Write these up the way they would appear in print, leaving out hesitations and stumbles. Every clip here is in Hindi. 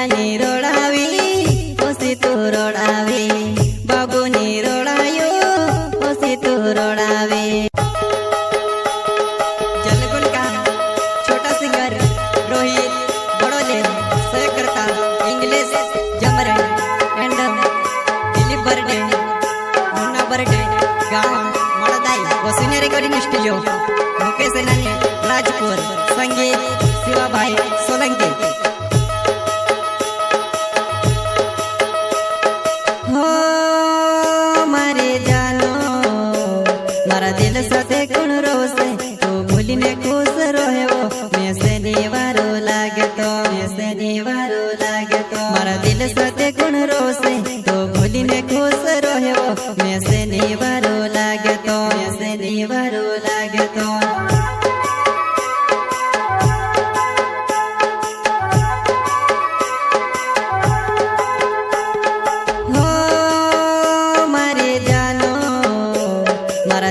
मैयानी रोड़ावी ओसी तू रोड़ावी बाबूनी रोड़ायो ओसी तू रोड़ावी। जलगुन का छोटा सिंगर रोहित बड़ोले सहयोग करता इंग्लिश जमरण एंड दिलीप बर्डे मुन्ना बर्डे गाँव मड़दाई वसुनिया रिकॉर्डिंग स्टूडियो मुकेश नानी राजपुर संगीत शिवा भाई सोलंकी। हो मारे जानो मारा दिल साथे कुण रोसे तू भूलीने खुश रोहे वो मैं से निवारो लागे तो मारा दिल साथे कुण रोसे तू भूलीने खुश रोहे वो मैं से निवारो लागे तो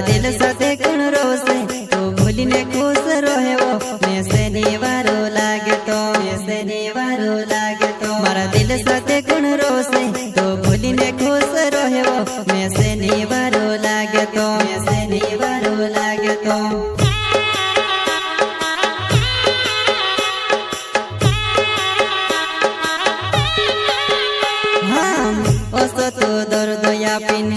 दिल साथे कुण रोसे तू भूलीने खुश रोहे वो मैं से निवारो लागे तो मारा दिल साथे कुण रोसे तू भूलीने खुश रोहे वो मैं से निवारो लागे तो हम ओसो तो दर्द या पिन